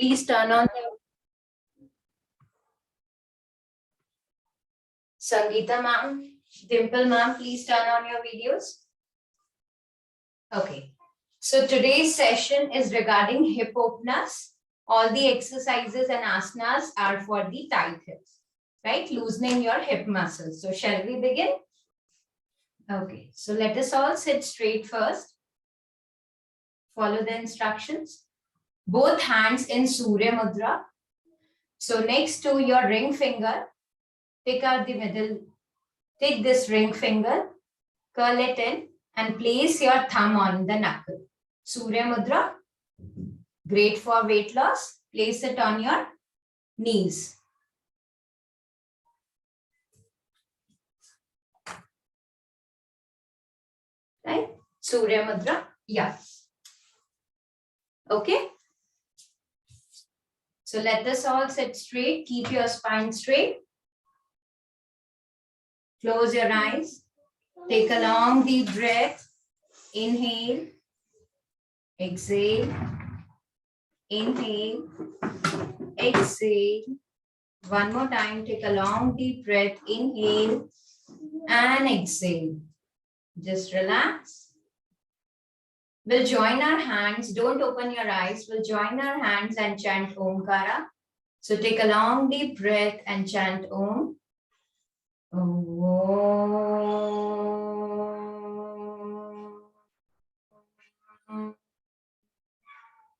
Please turn on the Sangeeta ma'am, Dimple ma'am, please turn on your videos. Okay. So today's session is regarding hip openers. All the exercises and asanas are for the tight hips, right? Loosening your hip muscles. So shall we begin? Okay. So let us all sit straight first. Follow the instructions. Both hands in Surya Mudra. So next to your ring finger, pick out the middle. Take this ring finger, curl it in, and place your thumb on the knuckle. Surya Mudra, great for weight loss. Place it on your knees. Right? Surya Mudra, yeah. Okay. So let us all sit straight. Keep your spine straight. Close your eyes. Take a long deep breath. Inhale. Exhale. Inhale. Exhale. One more time. Take a long deep breath. Inhale and exhale. Just relax. We'll join our hands. Don't open your eyes. We'll join our hands and chant Omkara. So take a long deep breath and chant Om. Om.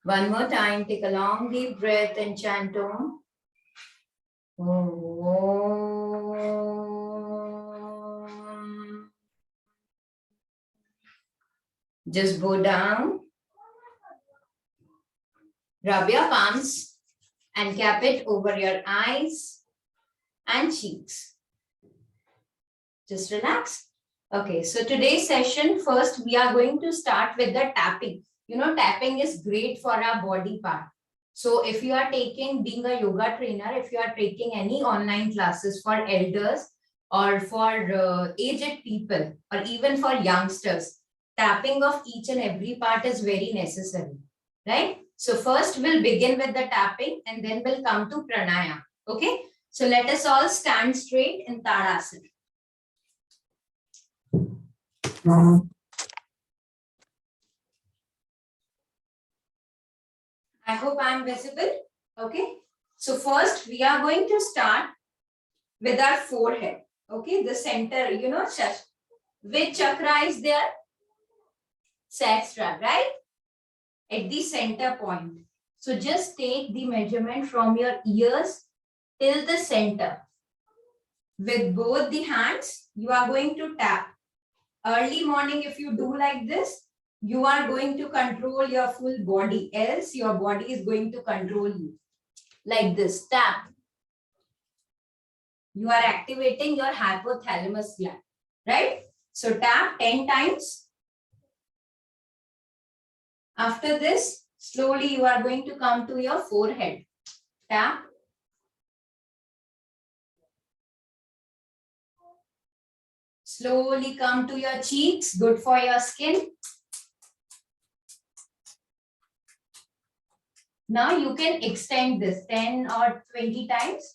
One more time. Take a long deep breath and chant Om. Om. Just go down. Rub your palms and cap it over your eyes and cheeks. Just relax. Okay, so today's session, first we are going to start with the tapping. You know, tapping is great for our body part. So if you are taking, being a yoga trainer, if you are taking any online classes for elders or for aged people or even for youngsters, tapping of each and every part is very necessary, right? So first we'll begin with the tapping and then we'll come to pranayama. Okay, so let us all stand straight in Tadasana. I hope I am visible. Okay, so first we are going to start with our forehead. Okay, the center, you know, which chakra is there? Sahasrara, right? At the center point. So just take the measurement from your ears till the center. With both the hands, you are going to tap. Early morning, if you do like this, you are going to control your full body. Else, your body is going to control you. Like this, tap. You are activating your hypothalamus gland, right? So tap 10 times. After this, slowly you are going to come to your forehead. Tap. Slowly come to your cheeks, good for your skin. Now you can extend this 10 or 20 times.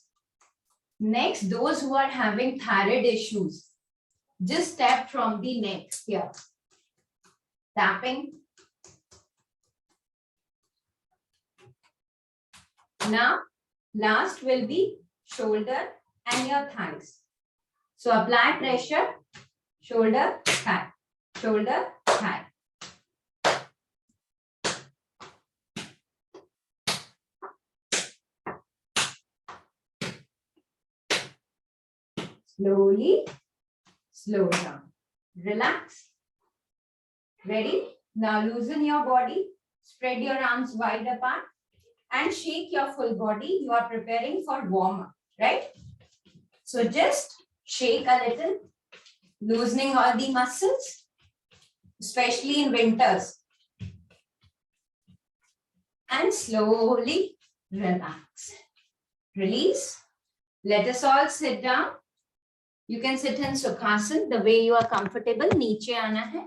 Next, those who are having thyroid issues, just tap from the neck here. Tapping. Now, last will be shoulder and your thighs. So apply pressure, shoulder, thigh, shoulder, thigh. Slowly, slow down. Relax. Ready? Now loosen your body. Spread your arms wide apart and shake your full body. You are preparing for warm-up, right? So just shake a little, loosening all the muscles, especially in winters. And slowly relax. Release. Let us all sit down. You can sit in Sukhasana the way you are comfortable. Niche aana hai.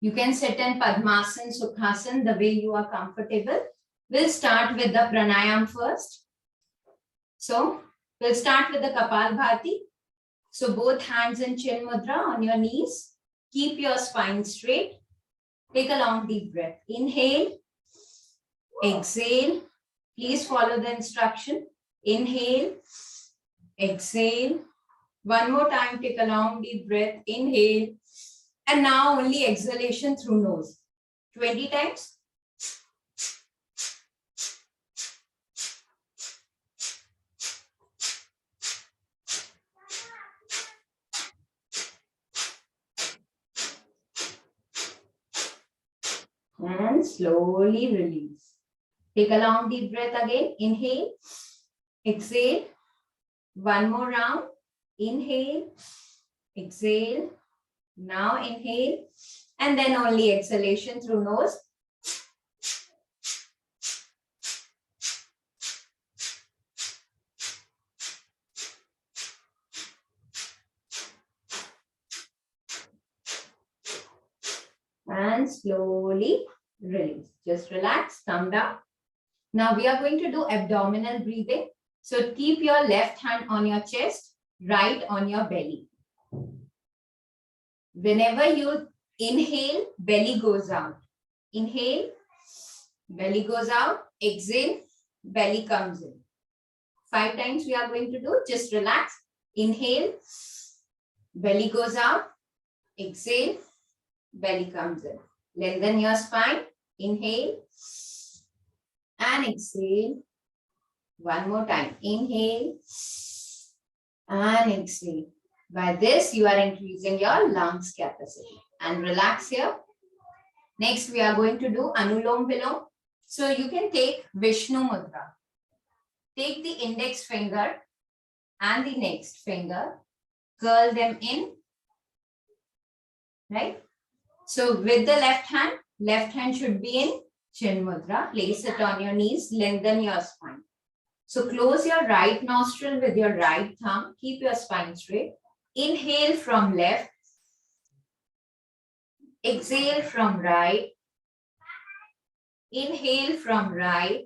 You can sit in Padmasana, Sukhasana, the way you are comfortable. We'll start with the pranayam first. So we'll start with the Kapalbhati. So both hands in Chin Mudra on your knees. Keep your spine straight. Take a long deep breath. Inhale, exhale. Please follow the instruction. Inhale, exhale. One more time, take a long deep breath. Inhale. And now only exhalation through nose. 20 times. And slowly release. Take a long deep breath again. Inhale, exhale. One more round. Inhale, exhale. Now inhale. And then only exhalation through nose. And slowly release. Just relax, come down. Now we are going to do abdominal breathing. So keep your left hand on your chest, right on your belly. Whenever you inhale, belly goes out. Inhale, belly goes out. Exhale, belly comes in. 5 times we are going to do. Just relax. Inhale, belly goes out. Exhale, belly comes in. Lengthen your spine. Inhale and exhale. One more time. Inhale and exhale. By this, you are increasing your lungs capacity. And relax here. Next, we are going to do Anulom Vilom. So you can take Vishnu Mudra. Take the index finger and the next finger. Curl them in. Right? So with the left hand should be in Chin Mudra. Place it on your knees. Lengthen your spine. So close your right nostril with your right thumb. Keep your spine straight. Inhale from left. Exhale from right. Inhale from right.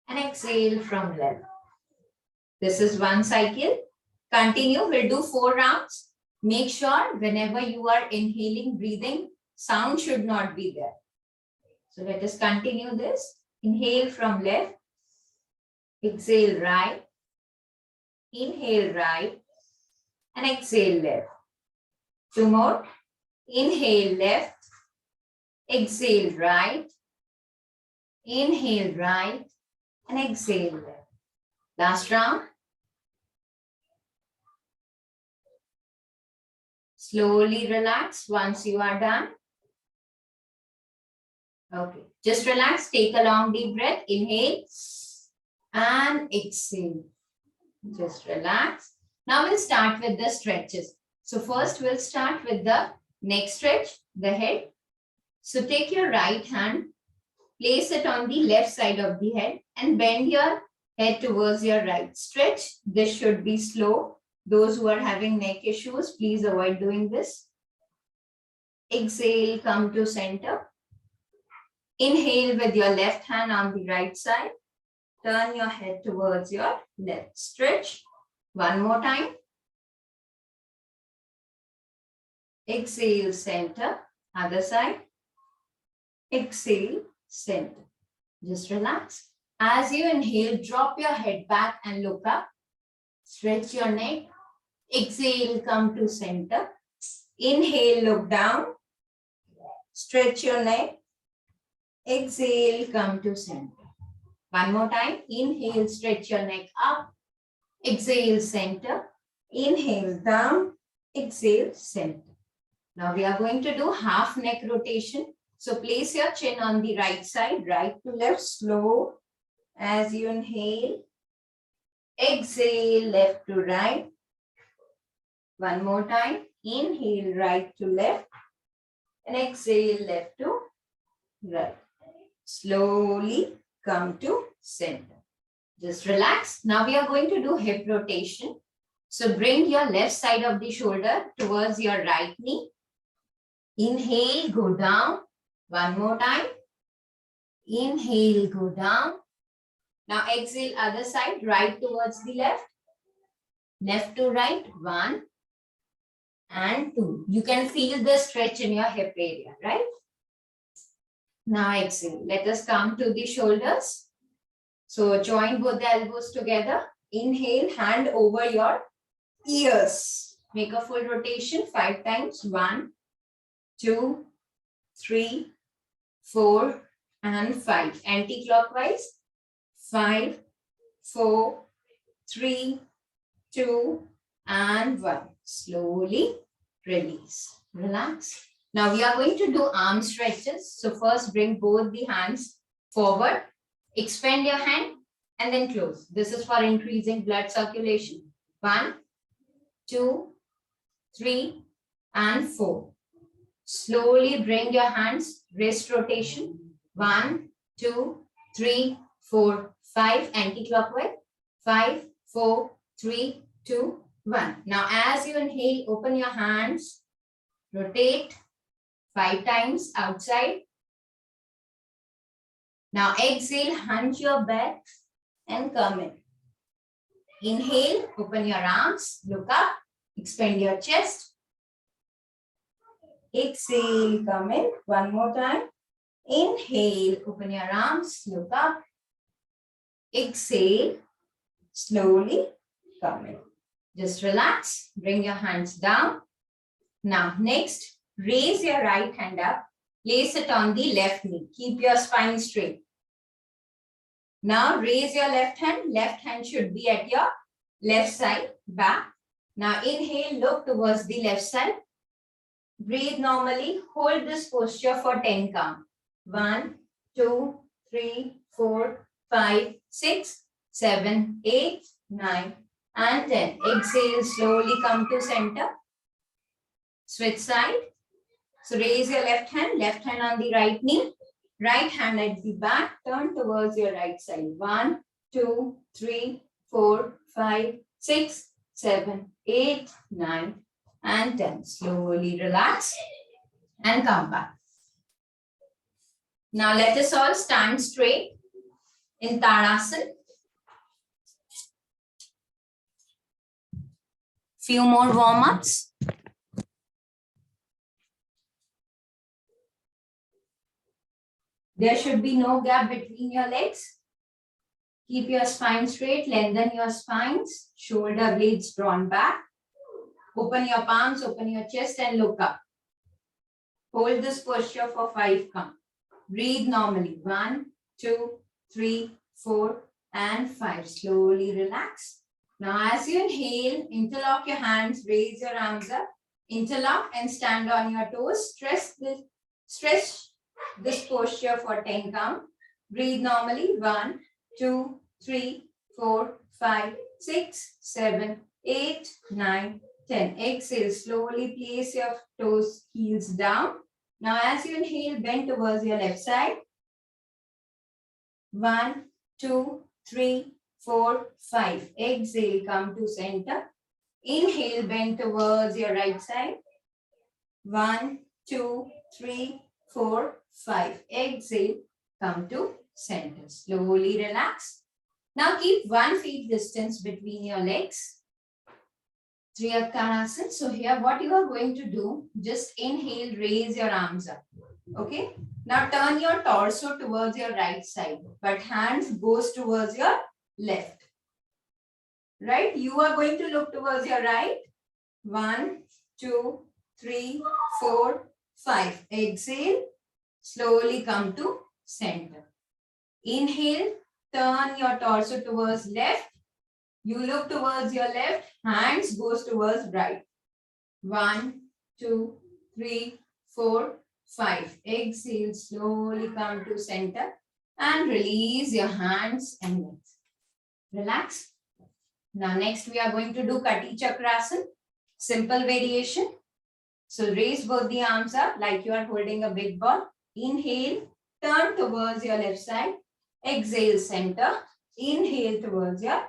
And exhale from left. This is one cycle. Continue. We'll do 4 rounds. Make sure whenever you are inhaling, breathing, sound should not be there. So let us continue this. Inhale from left. Exhale right. Inhale right. And exhale left. 2 more. Inhale left. Exhale right. Inhale right. And exhale left. Last round. Slowly relax once you are done. Okay, just relax. Take a long deep breath. Inhale and exhale. Just relax. Now we'll start with the stretches. So first we'll start with the neck stretch, the head. So take your right hand, place it on the left side of the head and bend your head towards your right. Stretch. This should be slow. Those who are having neck issues, please avoid doing this. Exhale, come to center. Inhale with your left hand on the right side. Turn your head towards your left. Stretch. One more time. Exhale, center. Other side. Exhale, center. Just relax. As you inhale, drop your head back and look up. Stretch your neck. Exhale, come to center. Inhale, look down. Stretch your neck. Exhale, come to center. One more time. Inhale, stretch your neck up. Exhale, center. Inhale, down. Exhale, center. Now we are going to do half neck rotation. So place your chin on the right side, right to left, slow. As you inhale. Exhale, left to right. One more time. Inhale, right to left. And exhale, left to right. Slowly come to center. Just relax. Now we are going to do hip rotation. So bring your left side of the shoulder towards your right knee. Inhale, go down. One more time. Inhale, go down. Now exhale, other side, right towards the left. Left to right, 1 and 2. You can feel the stretch in your hip area, right? Now exhale. Let us come to the shoulders. So join both the elbows together. Inhale, hand over your ears. Make a full rotation 5 times. 1, 2, 3, 4, and 5. Anti-clockwise. 5, 4, 3, 2, and 1. Slowly release. Relax. Now we are going to do arm stretches. So first bring both the hands forward. Expand your hand and then close. This is for increasing blood circulation. 1, 2, 3, and 4. Slowly bring your hands, wrist rotation. 1, 2, 3, 4, 5. Anti-clockwise. 5, 4, 3, 2, 1. Now as you inhale, open your hands. Rotate 5 times outside. Now exhale, hunch your back and come in. Inhale, open your arms, look up, expand your chest. Exhale, come in. One more time. Inhale, open your arms, look up. Exhale, slowly come in. Just relax, bring your hands down. Now next, raise your right hand up. Place it on the left knee. Keep your spine straight. Now raise your left hand should be at your left side, back. Now inhale, look towards the left side. Breathe normally, hold this posture for 10 count. 1, 2, 3, 4, 5, 6, 7, 8, 9, and 10. Exhale, slowly come to center. Switch side. So raise your left hand on the right knee. Right hand at the back, turn towards your right side. 1, 2, 3, 4, 5, 6, 7, 8, 9, and 10. Slowly relax and come back. Now let us all stand straight in Tadasana. Few more warm-ups. There should be no gap between your legs. Keep your spine straight, lengthen your spines, shoulder blades drawn back. Open your palms, open your chest and look up. Hold this posture for 5 count. Breathe normally. 1, 2, 3, 4, and 5. Slowly relax. Now as you inhale, interlock your hands, raise your arms up, interlock and stand on your toes. Stretch this posture for 10 count. Breathe normally. 1, 2, 3, 4, 5, 6, 7, 8, 9, 10. Exhale. Slowly place your toes, heels down. Now as you inhale, bend towards your left side. 1, 2, 3, 4, 5. Exhale. Come to center. Inhale. Bend towards your right side. 1, 2, 3, 4, 5. Exhale. Come to center. Slowly relax. Now keep 1 feet distance between your legs. Trikonasana. So here what you are going to do, just inhale, raise your arms up. Okay. Now turn your torso towards your right side, but hands goes towards your left. Right? You are going to look towards your right. 1, 2, 3, 4, 5. Exhale. Slowly come to center. Inhale, turn your torso towards left. You look towards your left, hands goes towards right. 1, 2, 3, 4, 5. Exhale, slowly come to center and release your hands and legs. Relax. Now next we are going to do Kati Chakrasana. Simple variation. So raise both the arms up like you are holding a big ball. Inhale, turn towards your left side. Exhale, center. Inhale towards your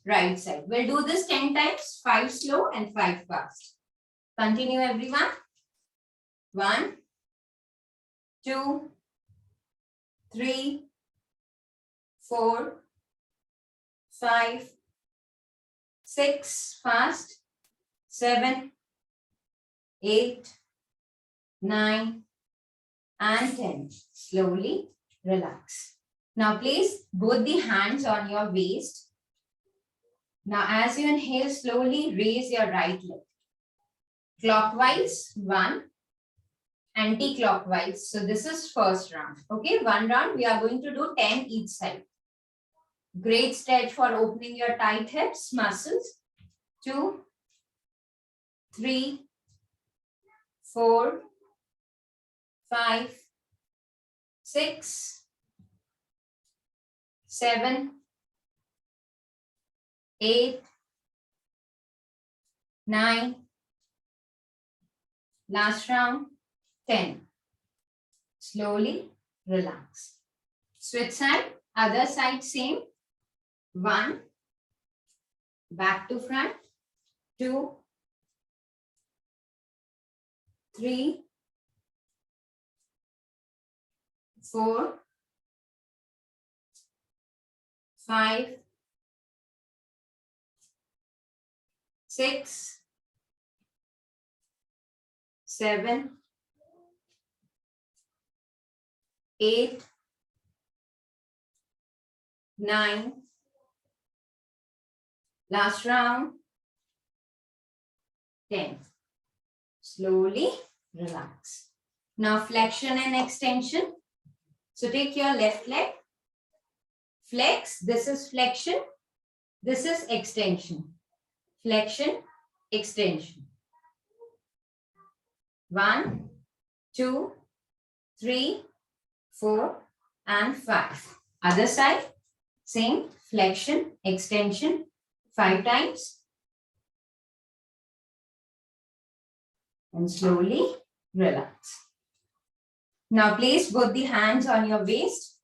right side. We'll do this 10 times, 5 slow and 5 fast. Continue everyone. 1, 2, 3, 4, 5, 6, fast, 7, 8, 9, and 10. Slowly relax. Now place both the hands on your waist. Now as you inhale, slowly raise your right leg. Clockwise, 1, anti-clockwise. So this is first round. Okay, 1 round, we are going to do 10 each side. Great stretch for opening your tight hips muscles. 2, 3, 4, 5, 6, 7, 8, 9. Last round, 10. Slowly relax. Switch side, other side same. 1, back to front. 2, 3, 4, 5, 6, 7, 8, 9. Last round, 10. Slowly relax. Now flexion and extension. So take your left leg, flex, this is flexion, this is extension. Flexion, extension. 1, 2, 3, 4, and 5. Other side, same, flexion, extension, 5 times. And slowly relax. Now place both the hands on your waist.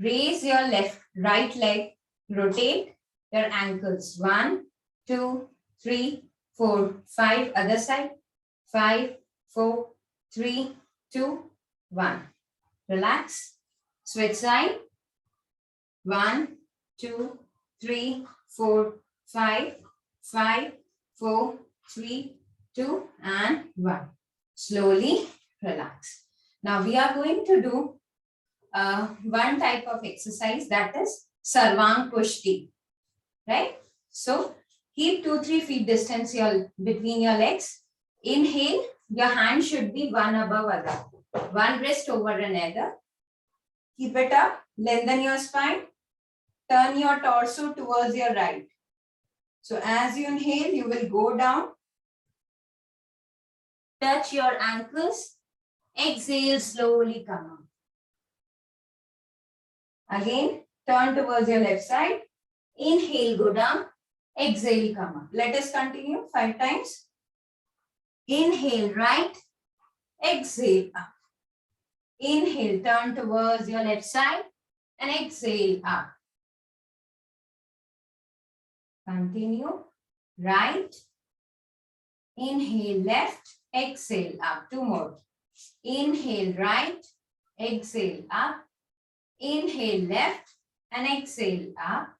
Raise your right leg. Rotate your ankles. 1, 2, 3, 4, 5. Other side. 5, 4, 3, 2, 1. Relax. Switch side. 1, 2, 3, 4, 5, 5, 4, 3, 2, and 1. Slowly relax. Now we are going to do one type of exercise, that is Sarvang Kushti, right? So keep 2-3 feet distance between your legs. Inhale, your hand should be one above other, one wrist over another. Keep it up, lengthen your spine, turn your torso towards your right. So as you inhale, you will go down, touch your ankles. Exhale, slowly come up. Again, turn towards your left side. Inhale, go down. Exhale, come up. Let us continue 5 times. Inhale, right. Exhale, up. Inhale, turn towards your left side. And exhale, up. Continue. Right. Inhale, left. Exhale, up. 2 more. Inhale, right. Exhale, up. Inhale, left. And exhale, up.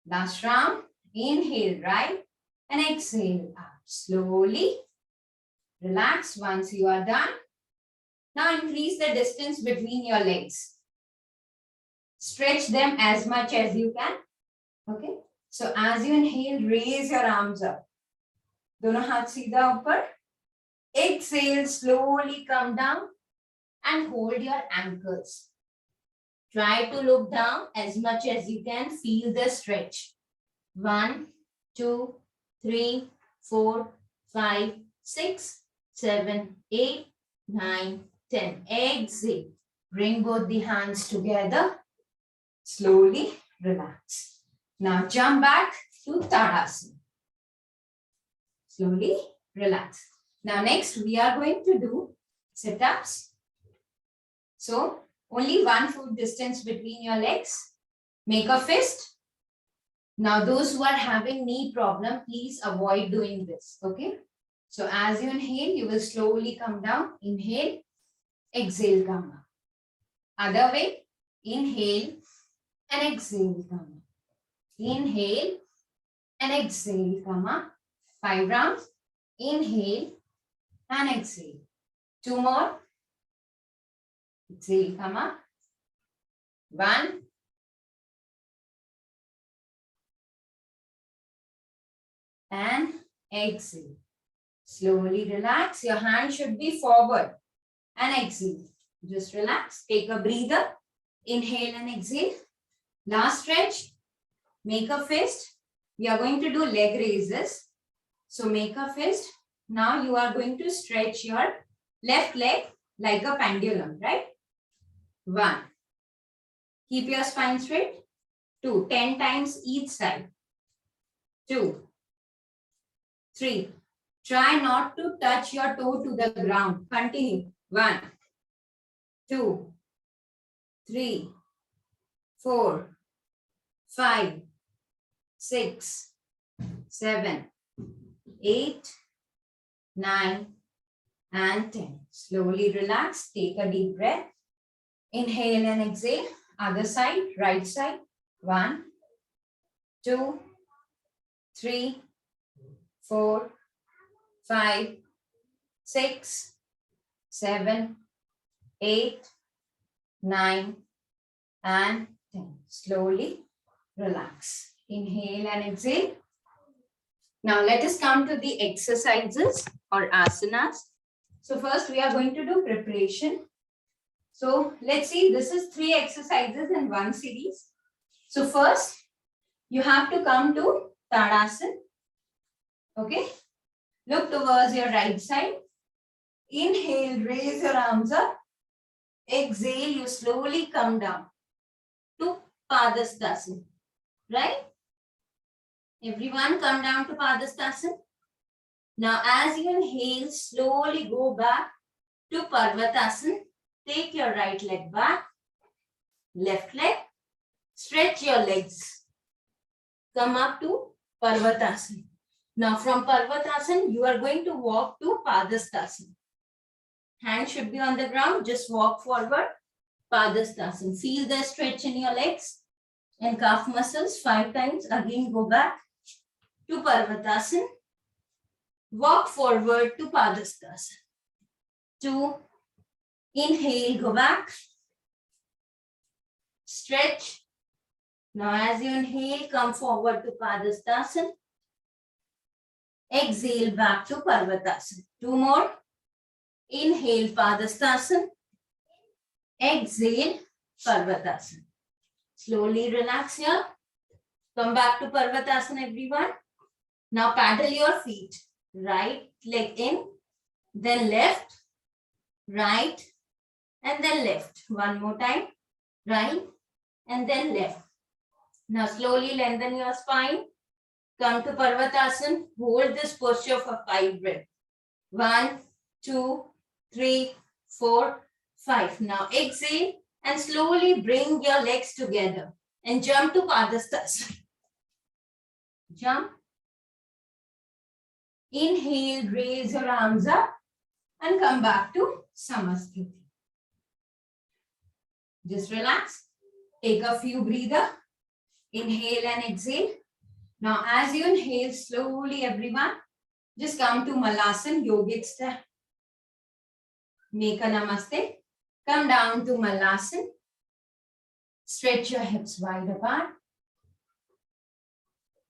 Last round. Inhale, right. And exhale, up. Slowly relax once you are done. Now increase the distance between your legs. Stretch them as much as you can. Okay. So as you inhale, raise your arms up. दोनों हाथ सीधा ऊपर. Exhale, slowly come down and hold your ankles. Try to look down as much as you can. Feel the stretch. 1, 2, 3, 4, 5, 6, 7, 8, 9, 10. Exhale. Bring both the hands together. Slowly relax. Now jump back to Tadasana. Slowly relax. Now next we are going to do sit-ups. So only 1 foot distance between your legs. Make a fist. Now those who are having knee problem, please avoid doing this. Okay. So as you inhale, you will slowly come down. Inhale, exhale, come up. Other way, inhale and exhale, come up. Inhale and exhale, come up. 5 rounds. Inhale and exhale. 2 more. Exhale, come up. 1. And exhale. Slowly relax. Your hand should be forward. And exhale. Just relax. Take a breather. Inhale and exhale. Last stretch. Make a fist. We are going to do leg raises. So make a fist. Now you are going to stretch your left leg like a pendulum, right? 1. Keep your spine straight. 2. 10 times each side. 2. 3. Try not to touch your toe to the ground. Continue. 1, 2, 3, 4, 5, 6, 7, 8, 9, and 10. Slowly relax. Take a deep breath. Inhale and exhale. Other side, right side. 1, 2, 3, 4, 5, 6, 7, 8, 9, and 10. Slowly relax. Inhale and exhale. Now let us come to the exercises or asanas. So first we are going to do preparation. So let's see, this is 3 exercises in one series. So first you have to come to Tadasana. Okay. Look towards your right side. Inhale, raise your arms up. Exhale, you slowly come down to Padastasana. Right? Everyone come down to Padastasana. Now as you inhale, slowly go back to Parvatasana. Take your right leg back, left leg. Stretch your legs. Come up to Parvatasana. Now from Parvatasana, you are going to walk to Padastasana. Hands should be on the ground. Just walk forward. Padastasana. Feel the stretch in your legs and calf muscles 5 times. Again, go back to Parvatasana. Walk forward to Padastasana. 2. Inhale, go back. Stretch. Now as you inhale, come forward to Padastasana. Exhale back to Parvatasana. 2 more. Inhale, Padastasana. Exhale, Parvatasana. Slowly relax here. Come back to Parvatasana, everyone. Now paddle your feet. Right leg in, then left, right, and then left. One more time. Right, and then left. Now slowly lengthen your spine. Come to Parvatasana. Hold this posture for 5 breaths. 1, 2, 3, 4, 5. Now exhale and slowly bring your legs together and jump to Padastasana. Jump. Inhale, raise your arms up and come back to Samasthiti. Just relax. Take a few breathers. Inhale and exhale. Now as you inhale, slowly everyone, just come to Malasana, yogic step. Make a namaste. Come down to Malasana. Stretch your hips wide apart.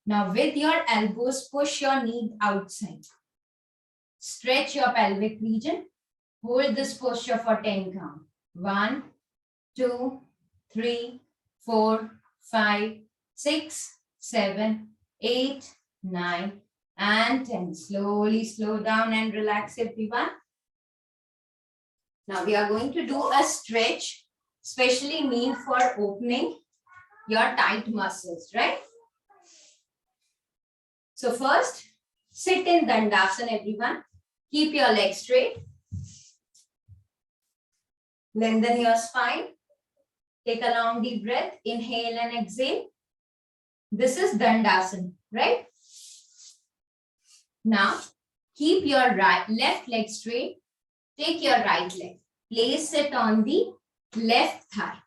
Now with your elbows, push your knee outside. Stretch your pelvic region. Hold this posture for 10 count. 1, 2, 3, 4, 5, 6, 7, 8, 9, and 10. Slowly slow down and relax everyone. Now we are going to do a stretch, specially meant for opening your tight muscles, right? So first, sit in Dandasana, everyone. Keep your legs straight. Lengthen your spine. Take a long deep breath. Inhale and exhale. This is Dandasana, right? Now, Keep your left leg straight. Take your right leg. Place it on the left thigh.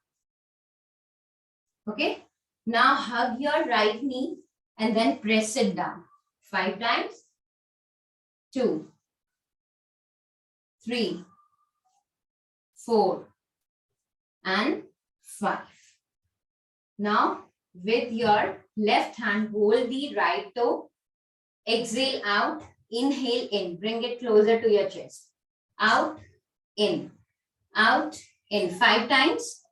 Okay. Now hug your right knee and then press it down. 5 times. 2, 3, 4, and 5. Now, with your left hand, hold the right toe. Exhale out. Inhale in. Bring it closer to your chest. Out, in. Out, in. 5 times.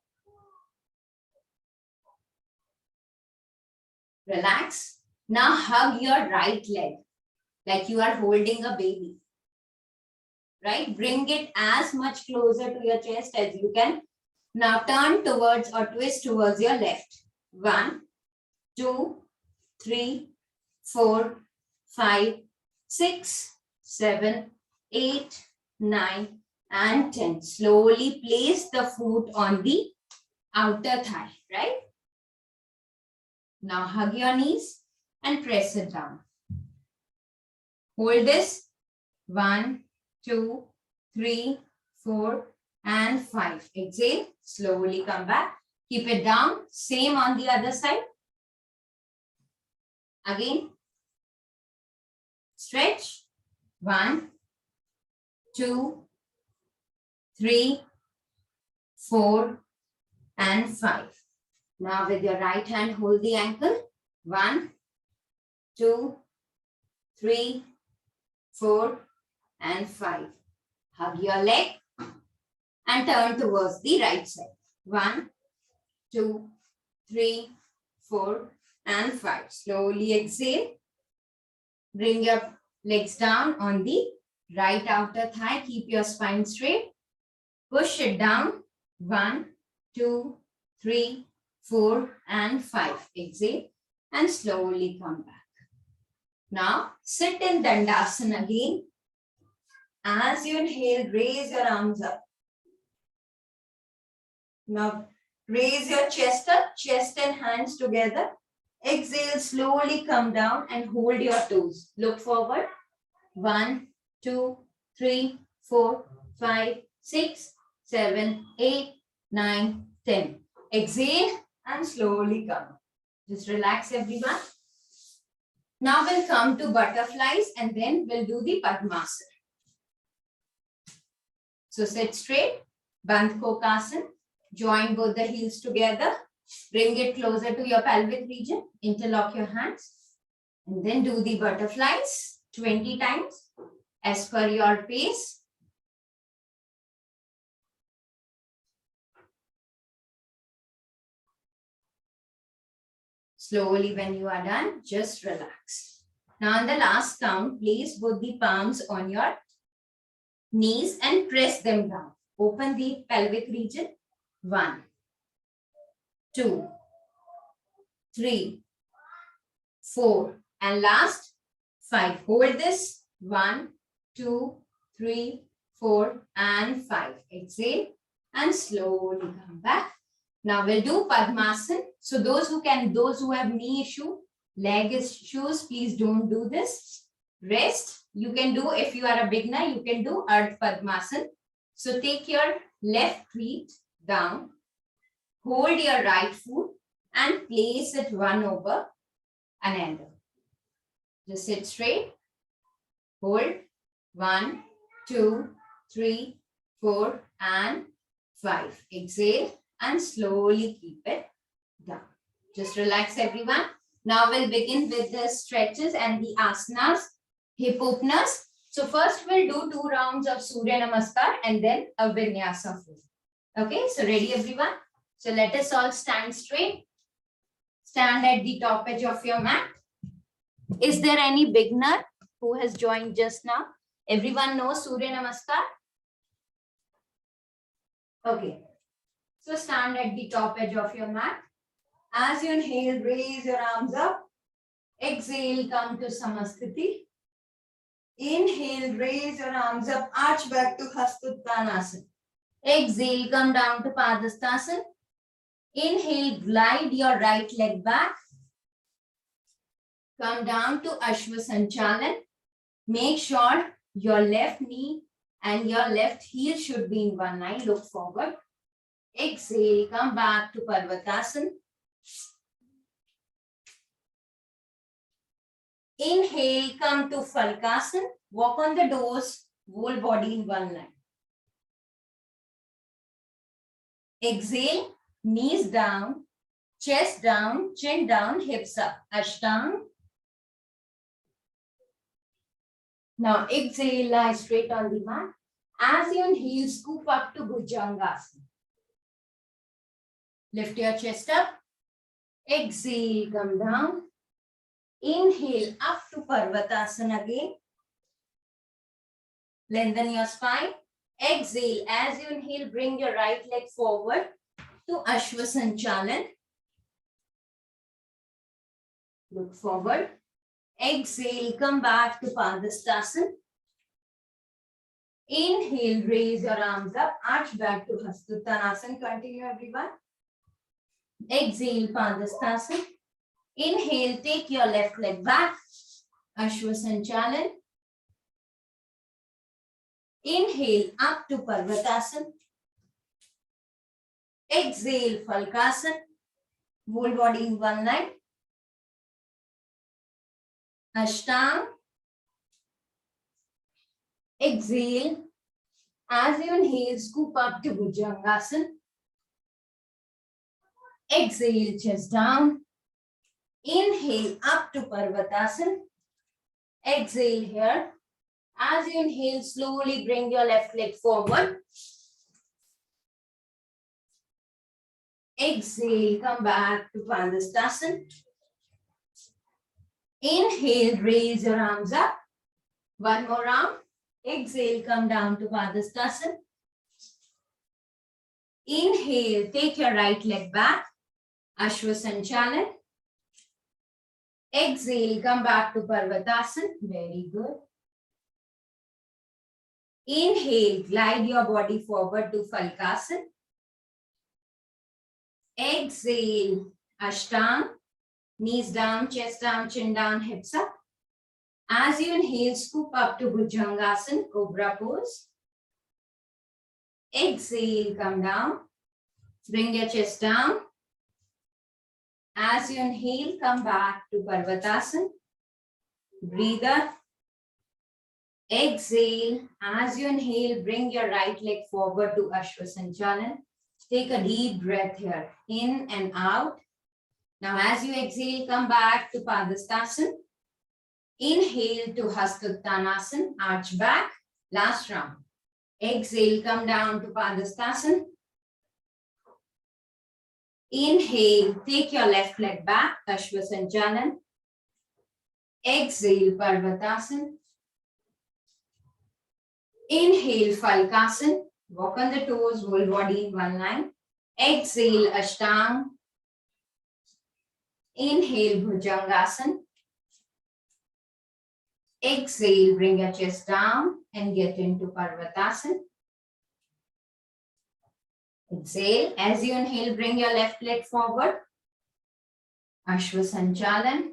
Relax. Now hug your right leg like you are holding a baby. Right? Bring it as much closer to your chest as you can. Now turn towards or twist towards your left. 1, 2, 3, 4, 5, 6, 7, 8, 9, and 10. Slowly place the foot on the outer thigh, right? Now hug your knees and press it down. Hold this. 1, 2, 3, 4, and 5. Exhale. Slowly come back. Keep it down. Same on the other side. Again. Stretch. 1, 2, 3, 4, and 5. Now with your right hand, hold the ankle. 1, 2, 3, 4, and 5. Hug your leg and turn towards the right side. 1, 2, 3, 4, and 5. Slowly exhale. Bring your legs down on the right outer thigh. Keep your spine straight. Push it down. 1, 2, 3, 4, and 5. Exhale and slowly come back. Now sit in Dandasana again. As you inhale, raise your arms up. Now raise your chest up, chest and hands together. Exhale, slowly come down and hold your toes. Look forward. 1, 2, 3, 4, 5, 6, 7, 8, 9, 10. Exhale and slowly come. Just relax, everyone. Now we'll come to butterflies and then we'll do the Padmasana. So sit straight, Bandh Kokasana. Join both the heels together. Bring it closer to your pelvic region. Interlock your hands. And then do the butterflies 20 times as per your pace. Slowly, when you are done, just relax. Now on the last count, place both the palms on your knees and press them down. Open the pelvic region. 1, 2, 3, 4, and last 5. Hold this. 1, 2, 3, 4, and 5. Exhale and slowly come back. Now we'll do Padmasana. So those who have knee issue, leg issues, please don't do this. Rest. You can do, if you are a beginner, you can do Ardha Padmasana. So take your left feet down, hold your right foot and place it one over another. Just sit straight, hold 1, 2, 3, 4, and 5. Exhale and slowly keep it down. Just relax, everyone. Now we'll begin with the stretches and the asanas, hip openers. So first we'll do 2 rounds of Surya Namaskar and then a Vinyasa. Okay, so ready, everyone? So let us all stand straight. Stand at the top edge of your mat. Is there any beginner who has joined just now? Everyone knows Surya Namaskar? Okay. So stand at the top edge of your mat. As you inhale, raise your arms up. Exhale, come to Samasthiti. Inhale, raise your arms up, arch back to Hastuttanasana. Exhale, come down to Padastasana. Inhale, glide your right leg back. Come down to Ashwa Sanchalan. Make sure your left knee and your left heel should be in one line. Look forward. Exhale, come back to Parvatasana. Inhale, come to Falkasana. Walk on the toes, whole body in one line. Exhale, knees down, chest down, chin down, hips up. Ashtanga. Now exhale, lie straight on the mat. As you inhale, scoop up to Bhujangasana. Lift your chest up. Exhale, come down. Inhale, up to Parvatasana again. Lengthen your spine. Exhale, as you inhale, bring your right leg forward to Ashwasanchalan. Look forward. Exhale, come back to Padastasana. Inhale, raise your arms up, arch back to Hasuttanasana. Continue, everyone. Exhale, Padastasana. Inhale, take your left leg back, Ashwasanchalan. Inhale, up to Parvatasana. Exhale, Falkasana. Whole body in one line. Ashtanga. Exhale. As you inhale, scoop up to Bhujangasana. Exhale, chest down. Inhale, up to Parvatasana. Exhale here. As you inhale, slowly bring your left leg forward. Exhale, come back to Padastasana. Inhale, raise your arms up. One more round. Exhale, come down to Padastasana. Inhale, take your right leg back. Ashwasanchalan. Exhale, come back to Parvatasana. Very good. Inhale, glide your body forward to Falkasana. Exhale, Ashtanga. Knees down, chest down, chin down, hips up. As you inhale, scoop up to Bhujangasana, Cobra pose. Exhale, come down. Bring your chest down. As you inhale, come back to Parvatasana. Breathe up. Exhale. As you inhale, bring your right leg forward to Ashwasanchalan. Take a deep breath here. In and out. Now, as you exhale, come back to Padastasana. Inhale to Hasuttanasana. Arch back. Last round. Exhale, come down to Padastasana. Inhale, take your left leg back. Ashwasanchalan. Exhale, Parvatasana. Inhale, Falkasana. Walk on the toes, whole body in one line. Exhale, Ashtanga. Inhale, Bhujangasana. Exhale, bring your chest down and get into Parvatasana. Exhale. As you inhale, bring your left leg forward. Ashwasanchalan.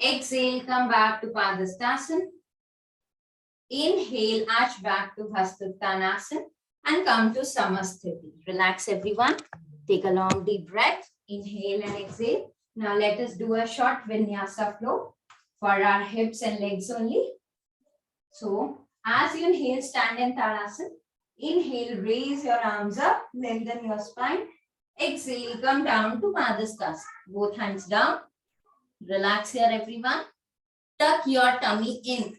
Exhale, come back to Padastasana. Inhale, arch back to Hasuttanasana and come to Samasthiti. Relax, everyone. Take a long deep breath. Inhale and exhale. Now let us do a short vinyasa flow for our hips and legs only. So, as you inhale, stand in Tadasana. Inhale, raise your arms up, lengthen your spine. Exhale, come down to Padastasana. Both hands down. Relax here, everyone. Tuck your tummy in.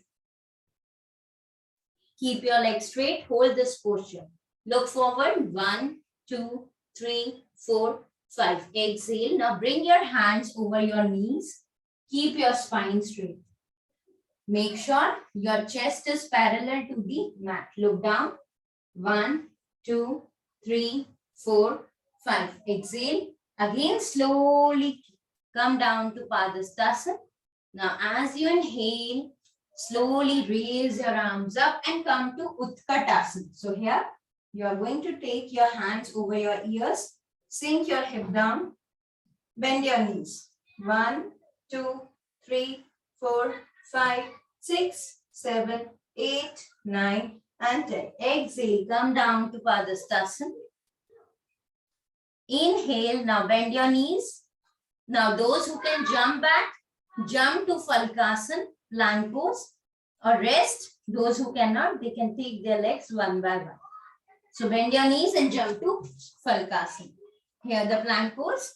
Keep your legs straight. Hold this posture. Look forward. 1, 2, 3, 4, 5. Exhale. Now bring your hands over your knees. Keep your spine straight. Make sure your chest is parallel to the mat. Look down. 1, 2, 3, 4, 5. Exhale. Again, slowly come down to Padastasana. Now, as you inhale, slowly raise your arms up and come to Utkatasana. So here, you are going to take your hands over your ears, sink your hip down, bend your knees. 1, 2, 3, 4, 5, 6, 7, 8, 9, and 10. Exhale, come down to Padhastasana. Inhale, now bend your knees. Now those who can jump back, jump to Falkasana, plank pose, or rest. Those who cannot, they can take their legs one by one. So bend your knees and jump to Falkasana. Here the plank pose.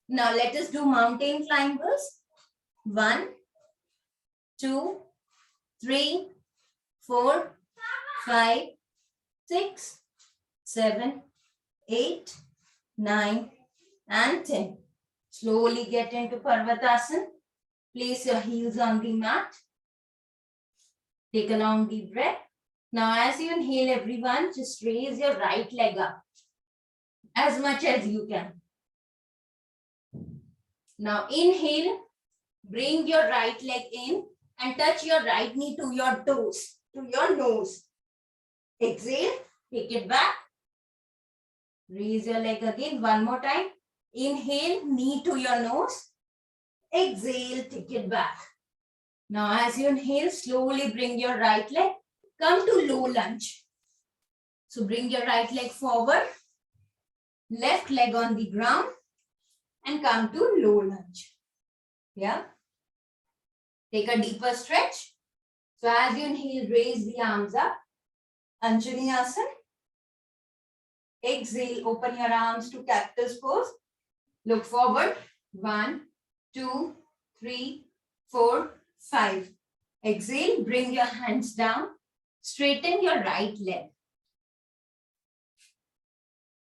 Now let us do mountain climbers. 1, 2, 3, 4, 5, 6, 7, 8, 9, and 10. Slowly get into Parvatasana. Place your heels on the mat. Take a long deep breath. Now as you inhale, everyone, just raise your right leg up as much as you can. Now inhale, bring your right leg in and touch your right knee to your toes, to your nose. Exhale, take it back. Raise your leg again one more time. Inhale, knee to your nose. Exhale, take it back. Now as you inhale, slowly bring your right leg. Come to low lunge. So bring your right leg forward. Left leg on the ground. And come to low lunge. Yeah. Take a deeper stretch. So as you inhale, raise the arms up. Anjali Asana. Exhale, open your arms to cactus pose. Look forward. 1, 2, 3, 4, 5. Exhale, bring your hands down. Straighten your right leg.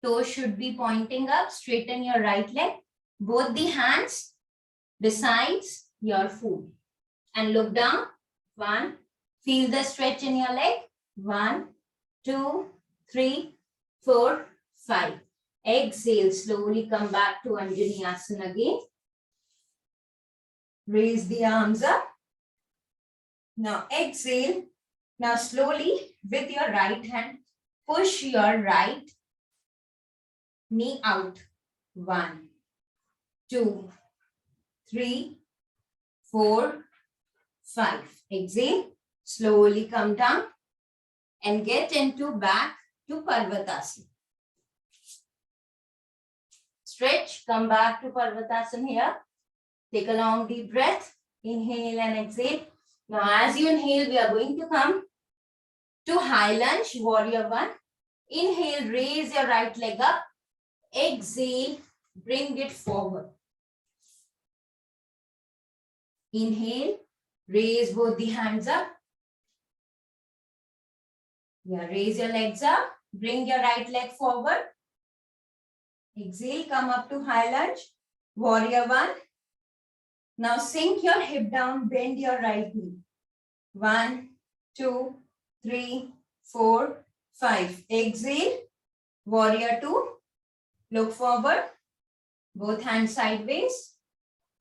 Toes should be pointing up. Straighten your right leg. Both the hands besides your foot. And look down. 1. Feel the stretch in your leg. 1, 2, 3, 4, 5. Exhale, slowly come back to Anjali Asana again. Raise the arms up. Now exhale. Now slowly with your right hand, push your right knee out. 1, 2, 3, 4, 5. Exhale. Slowly come down and get into back to Parvatasana. Stretch, come back to Parvatasana here. Take a long deep breath. Inhale and exhale. Now as you inhale, we are going to come to high lunge, warrior 1. Inhale, raise your right leg up. Exhale, bring it forward. Inhale, raise both the hands up. Yeah, raise your legs up. Bring your right leg forward. Exhale, come up to high lunge. Warrior 1. Now sink your hip down, bend your right knee. 1, 2, 3, 4, 5. Exhale. Warrior 2. Look forward. Both hands sideways.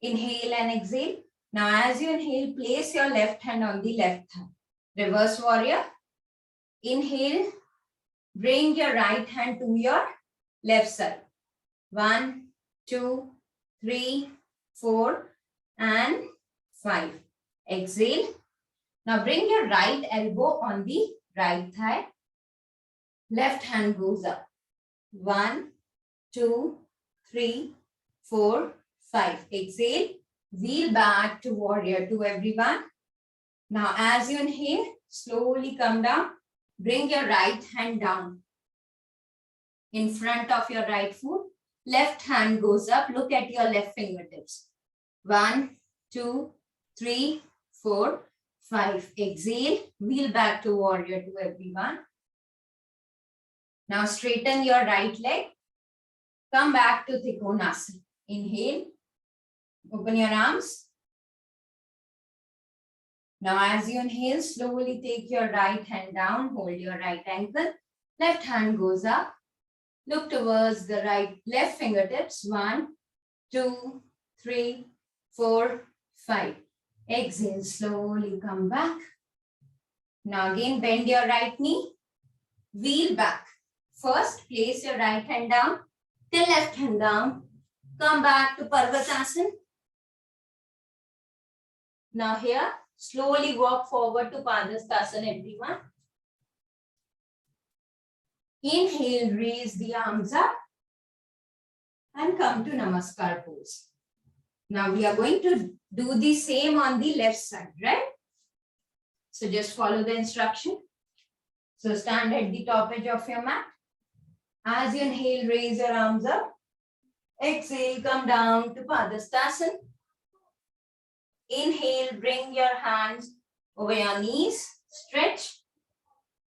Inhale and exhale. Now as you inhale, place your left hand on the left thigh. Reverse warrior. Inhale. Bring your right hand to your left side. 1, 2, 3, 4, and 5. Exhale. Now bring your right elbow on the right thigh. Left hand goes up. 1, 2, 3, 4, 5. Exhale. Wheel back to warrior 2, everyone. Now as you inhale, slowly come down. Bring your right hand down in front of your right foot. Left hand goes up. Look at your left fingertips. 1, 2, 3, 4, 5. Exhale. Wheel back to warrior 2, everyone. Now straighten your right leg. Come back to Trikonasana. Inhale. Open your arms. Now as you inhale, slowly take your right hand down. Hold your right ankle. Left hand goes up. Look towards the left fingertips. 1, 2, 3, 4, 5. Exhale, slowly come back. Now again, bend your right knee. Wheel back. First, place your right hand down. Till left hand down. Come back to Parvatasana. Now here, Slowly walk forward to Padhastasana, everyone. Inhale, raise the arms up and come to Namaskar pose. Now we are going to do the same on the left side, right? So just follow the instruction. So stand at the top edge of your mat. As you inhale, raise your arms up. Exhale, come down to Padhastasana. Inhale, bring your hands over your knees. Stretch.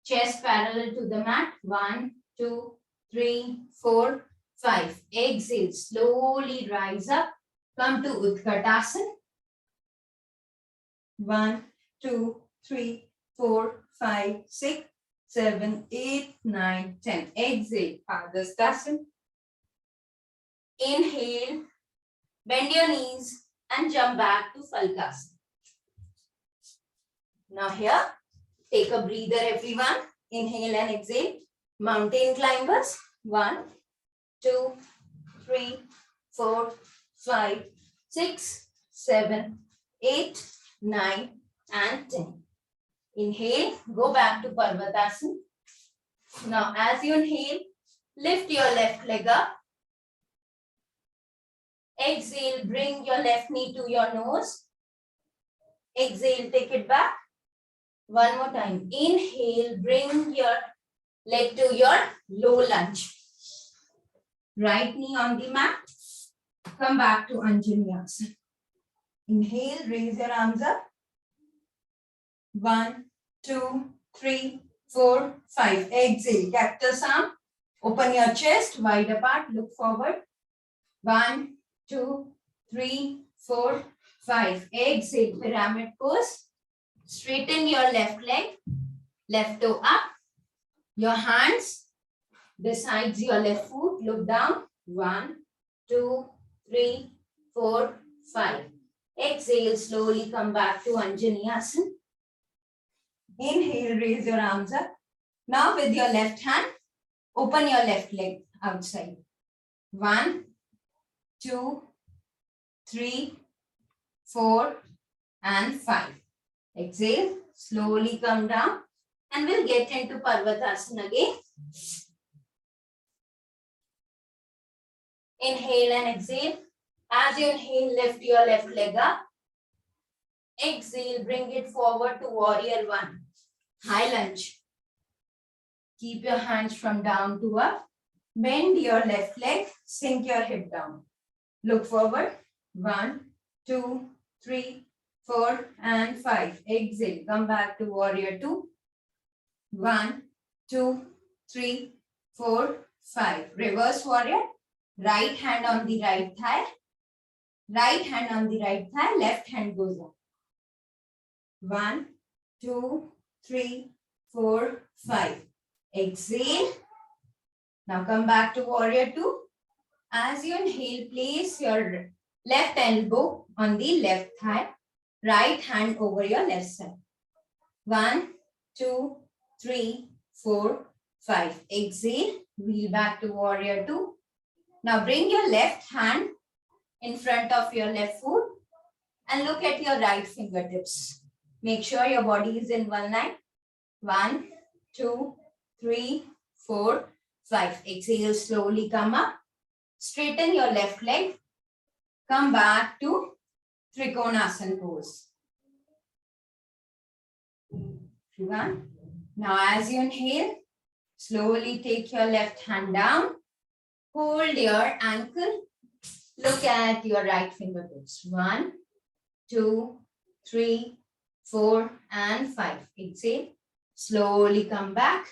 Chest parallel to the mat. 1, 2, 3, 4, 5. Exhale, slowly rise up. Come to Utkatasana. 1, 2, 3, 4, 5, 6, 7, 8, 9, 10. Exhale, Padhastasana. Inhale, bend your knees and jump back to Falkasana. Now here, take a breather, everyone. Inhale and exhale. Mountain climbers. 1, 2, 3, 4, 5, 6, 7, 8, 9, and 10. Inhale, go back to Parvatasana. Now, as you inhale, lift your left leg up. Exhale, bring your left knee to your nose. Exhale, take it back. One more time. Inhale, bring your leg to your low lunge. Right knee on the mat. Come back to Anjali Asana. Inhale, raise your arms up. 1, 2, 3, 4, 5. Exhale, cactus arm. Open your chest wide apart. Look forward. 1, 2, 3, 4, 5. Exhale, pyramid pose. Straighten your left leg. Left toe up. Your hands besides your left foot. Look down. 1, 2, 3, 4, 5. Exhale, slowly come back to Anjali Asana. Inhale, raise your arms up. Now with your left hand, open your left leg outside. 1, 2, 3, 4, and 5. Exhale, slowly come down and we'll get into Parvatasana again. Inhale and exhale. As you inhale, lift your left leg up. Exhale, bring it forward to warrior 1. High lunge. Keep your hands from down to up. Bend your left leg, sink your hip down. Look forward. 1, 2, 3, 4, and 5. Exhale, come back to warrior 2. 1, 2, 3, 4, 5. Reverse warrior. Right hand on the right thigh. Right hand on the right thigh. Left hand goes up. 1, 2, 3, 4, 5. Exhale. Now come back to warrior 2. As you inhale, place your left elbow on the left thigh. Right hand over your left side. 1, 2, 3, 4, 5. Exhale. Wheel back to warrior 2. Now bring your left hand in front of your left foot and look at your right fingertips. Make sure your body is in one line. 1, 2, 3, 4, 5. Exhale, slowly come up. Straighten your left leg. Come back to Trikonasana pose. Now as you inhale, slowly take your left hand down. Hold your ankle. Look at your right fingertips. 1, 2, 3, 4, and 5. Exhale. Slowly come back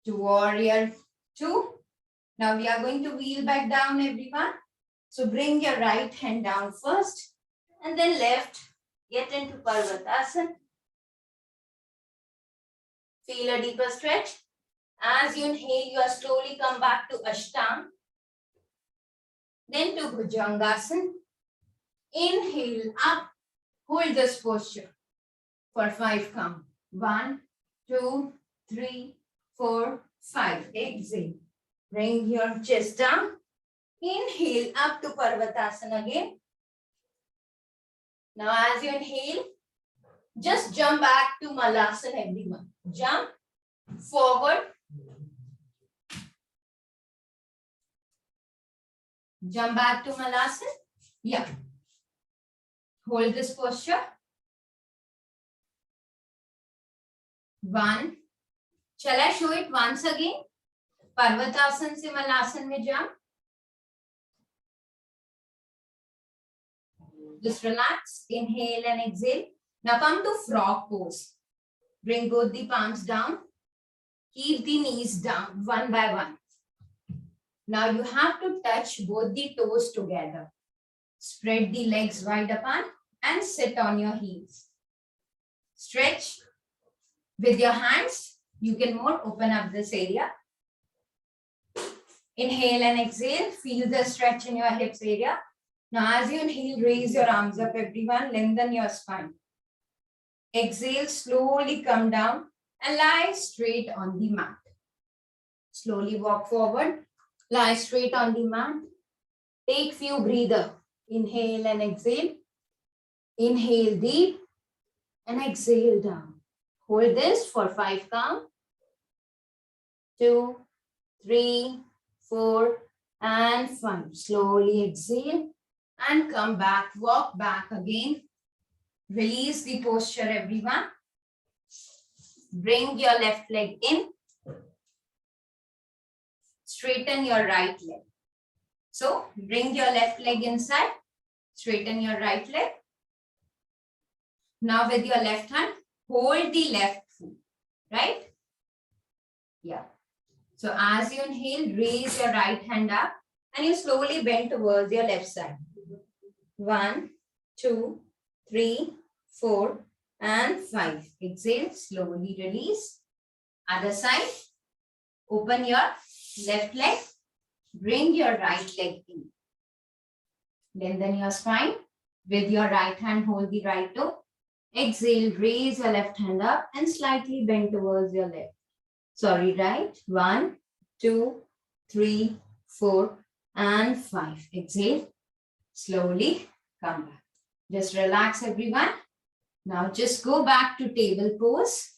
to warrior 2. Now we are going to wheel back down, everyone. So bring your right hand down first and then left. Get into Parvatasana. Feel a deeper stretch. As you inhale, you are slowly come back to Ashtanga. Then to Bhujangasana. Inhale up. Hold this posture for 5 count. 1, 2, 3, 4, 5. Exhale. Bring your chest down. Inhale up to Parvatasana again. Now as you inhale, Just jump back to Malasana, everyone. Jump forward. Jump back to Malasana. Yeah. Hold this posture. 1. Shall I show it once again? Parvatasana se Malasana mein jump. Just relax. Inhale and exhale. Now come to frog pose. Bring both the palms down. Keep the knees down one by one. Now you have to touch both the toes together. Spread the legs wide apart and sit on your heels. Stretch with your hands. You can more open up this area. Inhale and exhale. Feel the stretch in your hips area. Now as you inhale, raise your arms up, everyone. Lengthen your spine. Exhale, slowly come down and lie straight on the mat. Slowly walk forward. Lie straight on the mat. Take few breather. Inhale and exhale. Inhale deep and exhale down. Hold this for 5 count. 2, 3, 4, and 5. Slowly exhale and come back. Walk back again. Release the posture, everyone. Bring your left leg in. Straighten your right leg. So bring your left leg inside. Straighten your right leg. Now with your left hand, hold the left foot, right? Yeah. So as you inhale, raise your right hand up and you slowly bend towards your left side. 1, 2, 3, 4, and 5. Exhale, slowly release. Other side, open your left leg, bring your right leg in. Lengthen your spine. With your right hand, hold the right toe. Exhale, raise your left hand up and slightly bend towards your left. Sorry, right. 1, 2, 3, 4, and 5. Exhale, slowly come back. Just relax, everyone. Now just go back to table pose.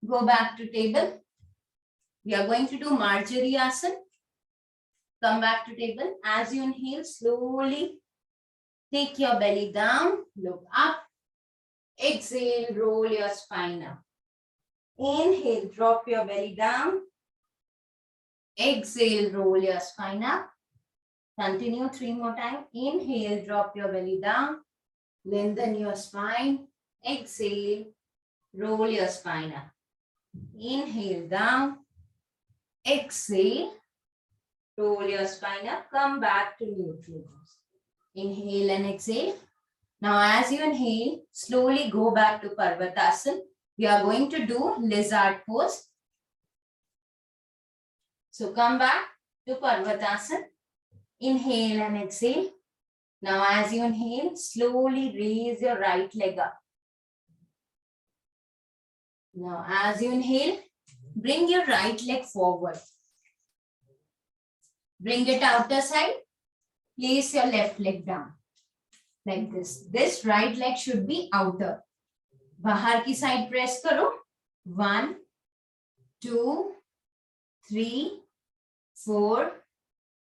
Go back to table. We are going to do Marjory Asana. Come back to table. As you inhale, slowly take your belly down, look up. Exhale, roll your spine up. Inhale, drop your belly down. Exhale, roll your spine up. Continue 3 more times. Inhale, drop your belly down. Lengthen your spine. Exhale, roll your spine up. Inhale, down. Exhale, roll your spine up. Come back to neutral pose. Inhale and exhale. Now as you inhale, slowly go back to Parvatasana. We are going to do lizard pose. So come back to Parvatasana. Inhale and exhale. Now as you inhale, slowly raise your right leg up. Now as you inhale, bring your right leg forward. Bring it outer side. Place your left leg down. Like this. This right leg should be outer. Bahar ki side press karo. 1, 2, 3, 4,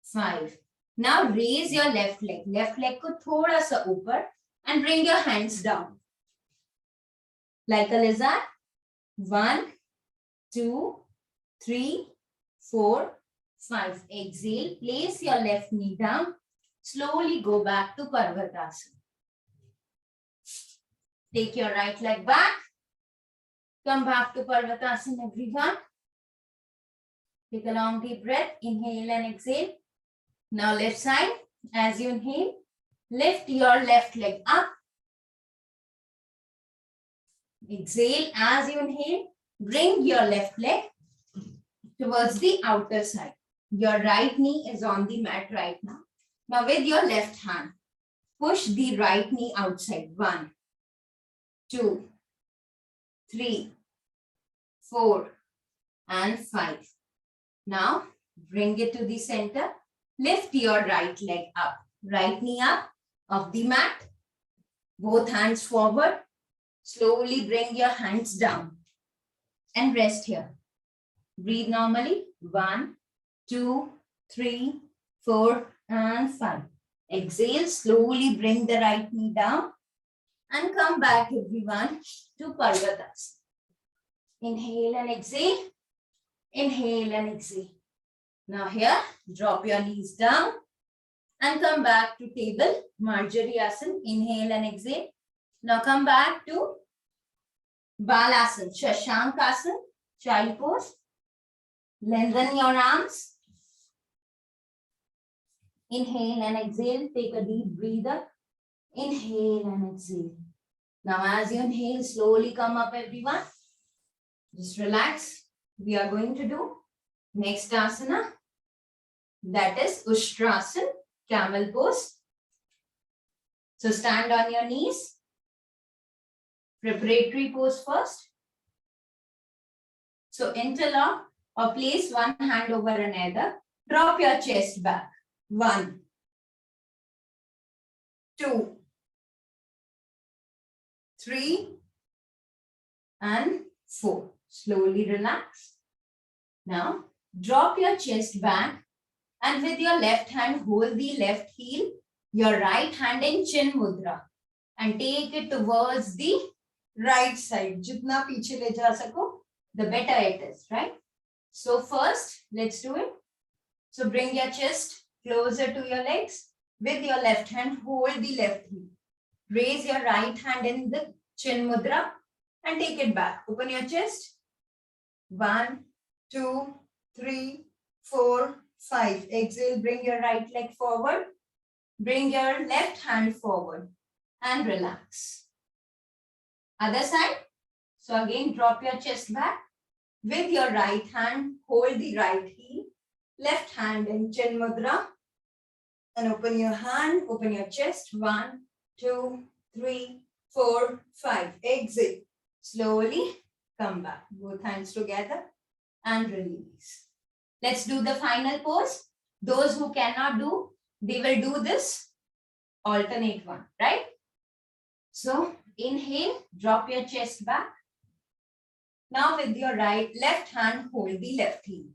5. Now raise your left leg. Left leg ko thoda sa upar and bring your hands down. Like a lizard. 1, 2, 3, 4, 5. Exhale. Place your left knee down. Slowly go back to Parvatasana. Take your right leg back. Come back to Parvatasana, everyone. Take a long deep breath. Inhale and exhale. Now left side. As you inhale, lift your left leg up. Exhale. As you inhale, bring your left leg towards the outer side. Your right knee is on the mat right now. Now with your left hand, push the right knee outside. 1, 2, 3, 4, and 5. Now bring it to the center. Lift your right leg up. Right knee up of the mat. Both hands forward. Slowly bring your hands down and rest here. Breathe normally. 1, 2, 3, 4, and 5. Exhale. Slowly bring the right knee down and come back, everyone, to Parvatasana. Inhale and exhale. Inhale and exhale. Now here, drop your knees down and come back to table Marjari Asana. Inhale and exhale. Now come back to Balasana, Shashank Asana, child pose. Lengthen your arms. Inhale and exhale. Take a deep breather. Inhale and exhale. Now as you inhale, slowly come up, everyone. Just relax. We are going to do next asana. That is Ustrasana, camel pose. So stand on your knees. Preparatory pose first. So interlock or place one hand over another. Drop your chest back. 1, 2, 3, and 4. Slowly relax. Now drop your chest back and with your left hand hold the left heel, your right hand in chin mudra and take it towards the right side. Jitna piche le ja sako, the better it is, right? So first, let's do it. So bring your chest closer to your legs. With your left hand, hold the left heel. Raise your right hand in the chin mudra and take it back. Open your chest. 1, 2, 3, 4, 5. Exhale, bring your right leg forward. Bring your left hand forward and relax. Other side. So again, drop your chest back. With your right hand, hold the right heel. Left hand in chin mudra. And open your hand, open your chest. 1, 2, 3, 4, 5. Exhale. Slowly come back. Both hands together and release. Let's do the final pose. Those who cannot do, they will do this alternate one, right? So inhale, drop your chest back. Now with your left hand, hold the left heel.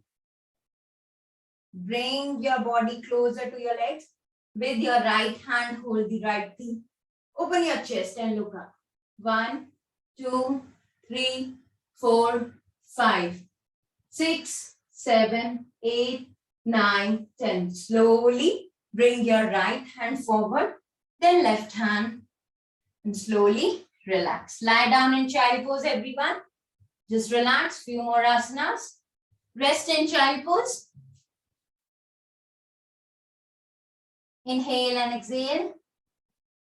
Bring your body closer to your legs. With your right hand, hold the right heel. Open your chest and look up. 1, 2, 3, 4, 5, 6, 7, 8, 9, 10. Slowly bring your right hand forward, then left hand, and slowly relax. Lie down in child pose, everyone. Just relax. Few more asanas. Rest in child pose. Inhale and exhale.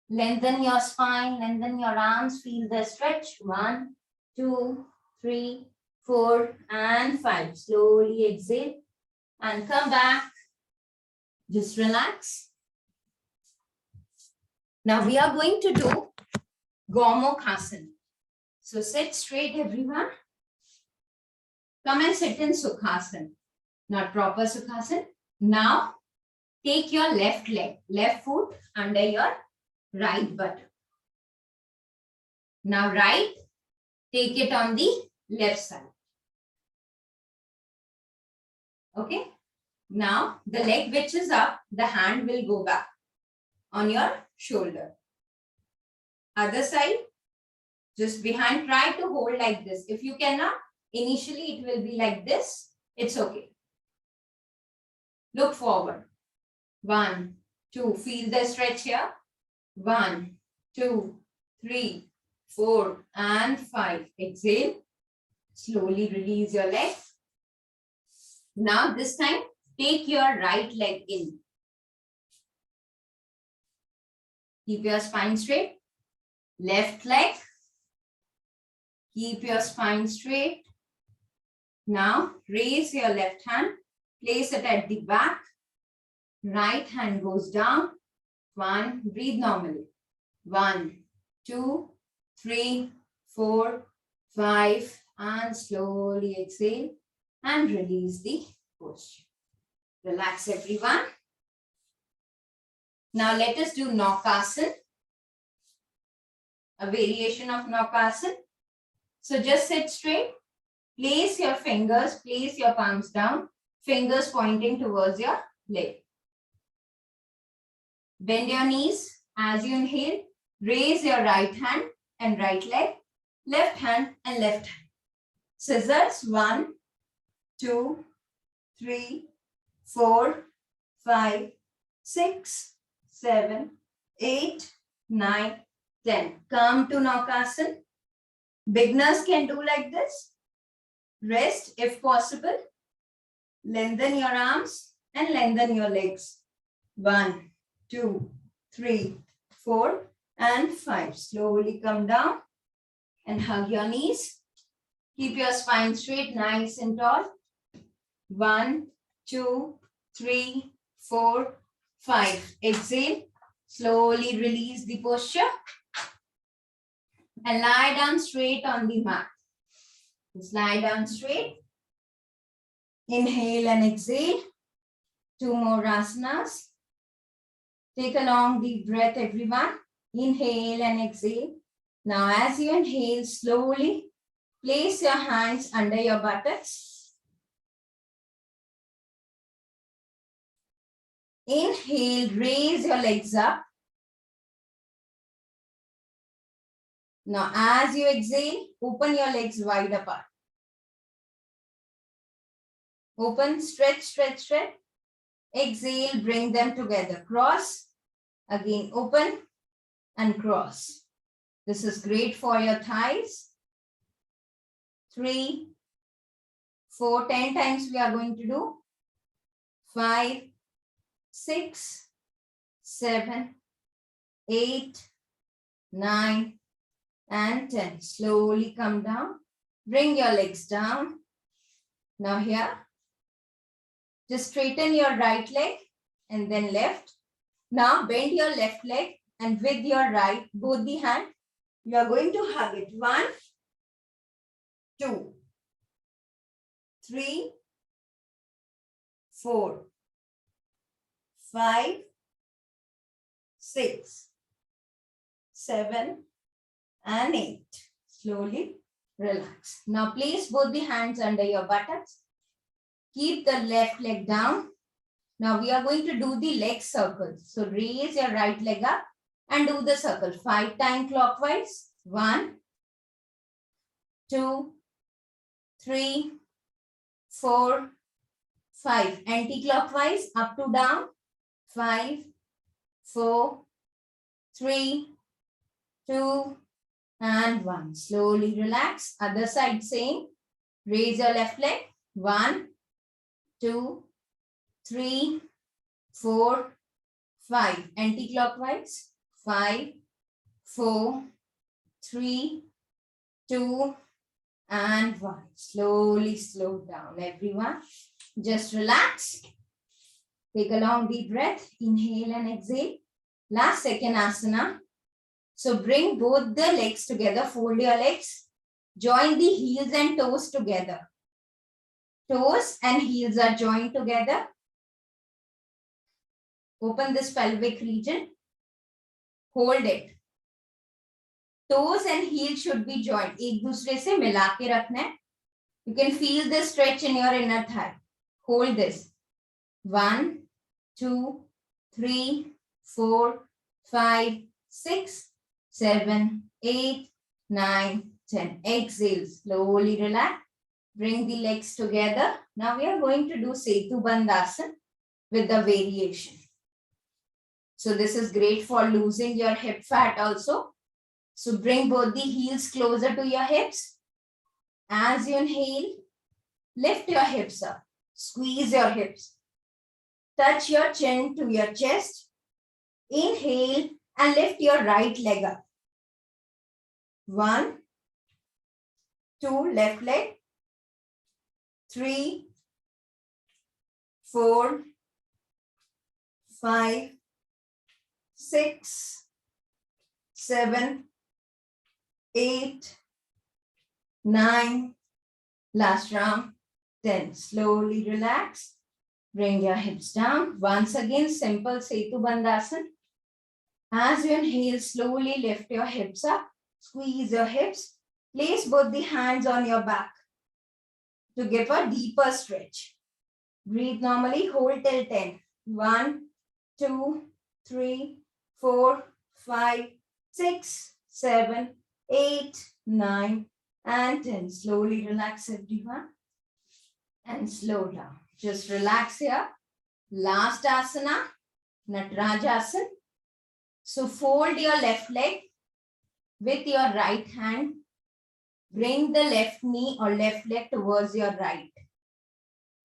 Lengthen your spine, lengthen your arms, feel the stretch. 1, 2, 3, 4, and 5. Slowly exhale and come back. Just relax. Now we are going to do Gomukhasana. So sit straight, everyone. Come and sit in Sukhasana, not proper Sukhasana. Now take your left leg, left foot under your right buttock. Now right, take it on the left side. Okay. Now the leg which is up, the hand will go back on your shoulder. Other side, just behind, try to hold like this. If you cannot, initially it will be like this. It's okay. Look forward. 1, 2, feel the stretch here. 1, 2, 3, 4, and 5. Exhale. Slowly release your leg. Now this time, take your right leg in. Keep your spine straight. Left leg. Keep your spine straight. Now raise your left hand. Place it at the back. Right hand goes down. 1, breathe normally. 1, 2, 3, 4, 5, and slowly exhale and release the posture. Relax, everyone. Now let us do Naukasana. a variation of Naukasana. So just sit straight. Place your fingers, place your palms down, fingers pointing towards your leg. Bend your knees as you inhale. Raise your right hand and right leg, left hand and left hand. Scissors, 1, 2, 3, 4, 5, 6, 7, 8, 9, 10. Come to Naukasana. Beginners can do like this. Rest if possible. Lengthen your arms and lengthen your legs. 1, 2, 3, 4, and 5. Slowly come down and hug your knees. Keep your spine straight, nice and tall. 1, 2, 3, 4, 5. Exhale. Slowly release the posture. And lie down straight on the mat. Just lie down straight. Inhale and exhale. 2 more asanas. Take a long deep breath, everyone. Inhale and exhale. Now as you inhale, slowly place your hands under your buttocks. Inhale, raise your legs up. Now as you exhale, open your legs wide apart. Open, stretch, stretch, stretch. Exhale, bring them together. Cross. Again, open and cross. This is great for your thighs. 3, 4, 10 times we are going to do. 5, 6, 7, 8, 9, and 10. Slowly come down. Bring your legs down. Now here, just straighten your right leg and then left. Now bend your left leg and with your right, both the hand, you are going to hug it. 1, 2, 3, 4, 5, 6, 7, and 8. Slowly relax. Now place both the hands under your buttocks. Keep the left leg down. Now we are going to do the leg circles. So raise your right leg up and do the circle 5 times clockwise. 1, 2, 3, 4, 5. Anti-clockwise, up to down. 5, 4, 3, 2, and 1. Slowly relax. Other side same. Raise your left leg. 1, 2, 3, 4, 5. Anti-clockwise. 5, 4, 3, 2, and 1. Slowly slow down, everyone. Just relax. Take a long deep breath. Inhale and exhale. Last second asana. So bring both the legs together. Fold your legs. Join the heels and toes together. Toes and heels are joined together. Open this pelvic region. Hold it. Toes and heels should be joined. एक दूसरे से मिला के रखना है. You can feel the stretch in your inner thigh. Hold this. 1, 2, 3, 4, 5, 6, 7, 8, 9, 10. Exhale. Slowly relax. Bring the legs together. Now we are going to do Setu Bandhasan with the variation. So this is great for losing your hip fat also. So bring both the heels closer to your hips. As you inhale, lift your hips up. Squeeze your hips. Touch your chin to your chest. Inhale and lift your right leg up. 1, 2, left leg. 3, 4, 5, 6, 7, 8, 9, last round, 10. Slowly relax. Bring your hips down. Once again, simple Setu Bandhasan. As you inhale, slowly lift your hips up. Squeeze your hips. Place both the hands on your back to give a deeper stretch. Breathe normally. Hold till 10. 1, 2, 3, 4, 5, 6, 7, 8, 9, and 10. Slowly relax everyone and slow down. Just relax here. Last asana, Natarajasana. So fold your left leg with your right hand. Bring the left knee or left leg towards your right.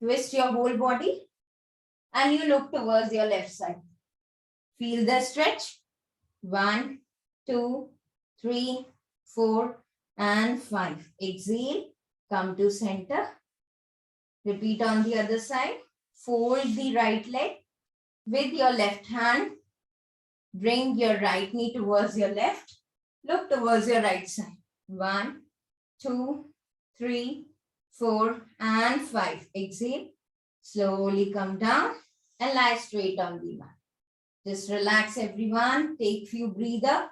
Twist your whole body and you look towards your left side. Feel the stretch. 1, 2, 3, 4, and 5. Exhale. Come to center. Repeat on the other side. Fold the right leg with your left hand. Bring your right knee towards your left. Look towards your right side. 1, 2, 3, 4, and 5. Exhale. Slowly come down and lie straight on the mat. Just relax everyone. Take few breather.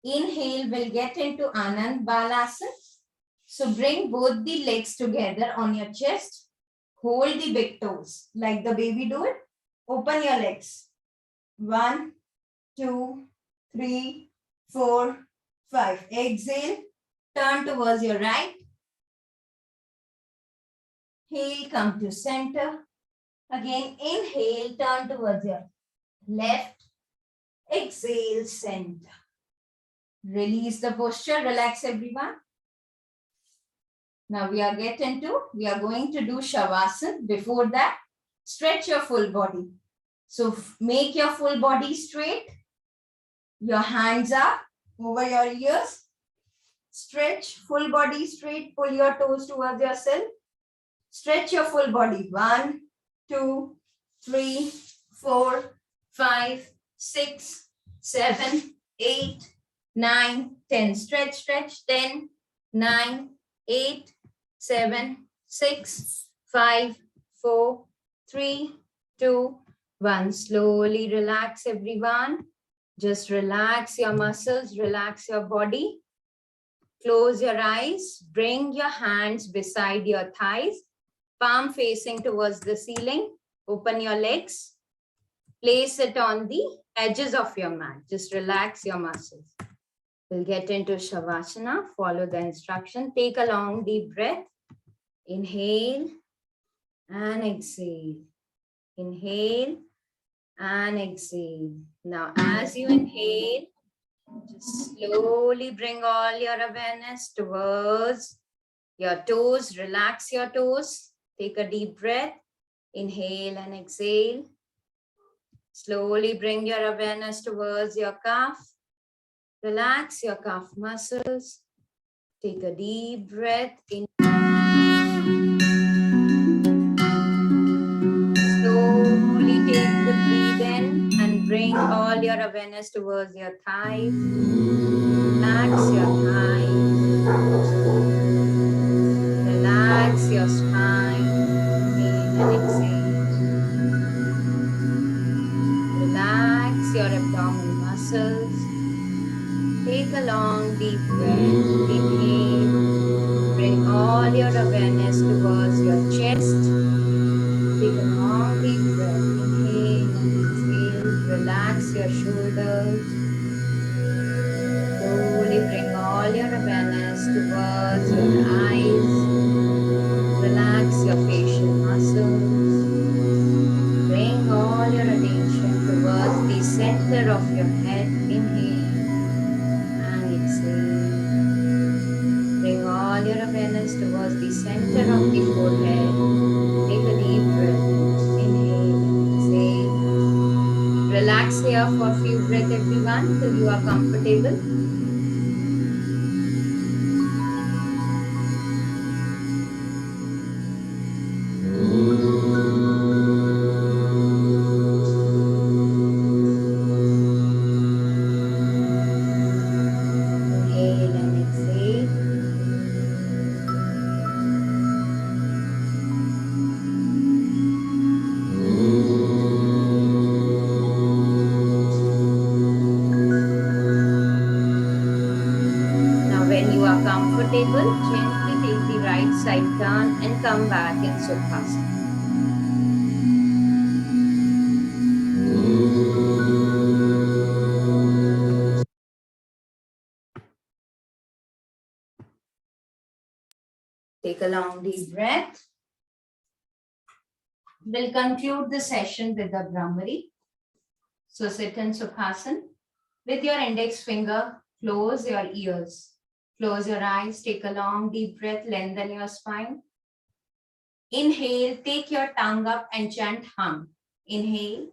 Inhale, we'll get into Anand Balasana. So bring both the legs together on your chest. Hold the big toes like the baby do it. Open your legs. 1, 2, 3, 4, 5. Exhale. Turn towards your right. Inhale, come to center. Again, inhale, turn towards your left. Exhale, center. Release the posture. Relax everyone. Now we are going to do Shavasana. Before that, stretch your full body. So make your full body straight. Your hands up over your ears. Stretch full body straight. Pull your toes towards yourself. Stretch your full body. 1, 2, 3, 4, 5, 6, 7, 8, 9, 10. Stretch, stretch. 10, 9, 8, 7, 6, 5, 4, 3, 2, 1. Slowly relax everyone. Just relax your muscles, relax your body. Close your eyes. Bring your hands beside your thighs. Palm facing towards the ceiling. Open your legs. Place it on the edges of your mat. Just relax your muscles. We'll get into Shavasana. Follow the instruction. Take a long deep breath. Inhale and exhale. Inhale and exhale. Now, as you inhale, just slowly bring all your awareness towards your toes. Relax your toes. Take a deep breath. Inhale and exhale. Slowly bring your awareness towards your calf. Relax your calf muscles. Take a deep breath in. Slowly take the breathe in and bring all your awareness towards your thighs. Relax your thighs. Relax your spine. Inhale and exhale. Relax your abdominal muscles. Take a long deep breath. Inhale. Bring all your awareness towards your chest. Take a long deep breath. Inhale and exhale. Relax your shoulders. Slowly bring all your awareness towards your eyes. Relax your facial muscles. Bring all your attention towards the center of your head. Inhale and exhale. Bring all your awareness towards the center of the forehead. Take a deep breath. Inhale and exhale. Relax here for a few breaths, everyone, till you are comfortable. Inhale and exhale. side turn and come back in Sukhasana. Take a long deep breath. We'll conclude the session with the Brahmari. So sit in Sukhasana. With your index finger, close your ears. Close your eyes, take a long deep breath, lengthen your spine. Inhale, take your tongue up and chant hum. Inhale.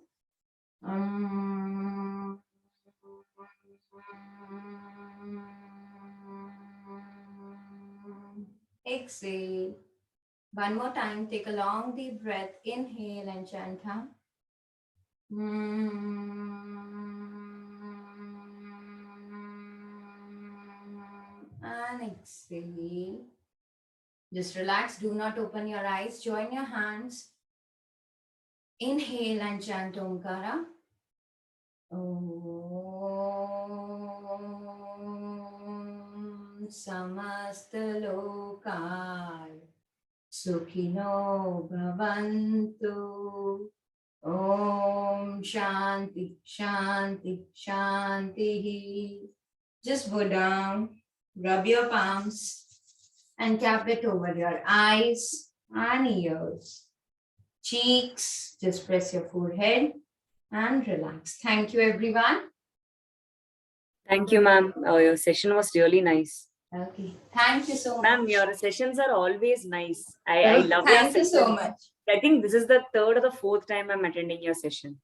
Exhale. One more time, take a long deep breath. Inhale and chant hum. And exhale. Just relax. Do not open your eyes. Join your hands. Inhale and chant Omkara. Om Samastalokai Sukhino Bhavantu. Om Shanti, Shanti, Shanti. Just go down, rub your palms and tap it over your eyes and ears. Cheeks, just press your forehead and relax. Thank you, everyone. Thank you, ma'am. Your session was really nice. Okay, thank you so much. Ma'am, your sessions are always nice. I love your Thank you so much. I think this is the third or the fourth time I'm attending your session.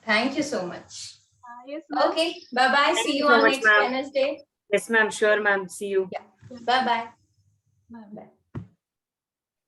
Thank you so much. Yes, ma'am. Okay, bye-bye. See you so on much, next ma'am. Wednesday. Yes, ma'am. Sure, ma'am. See you. Yeah. Bye-bye. Bye. Bye.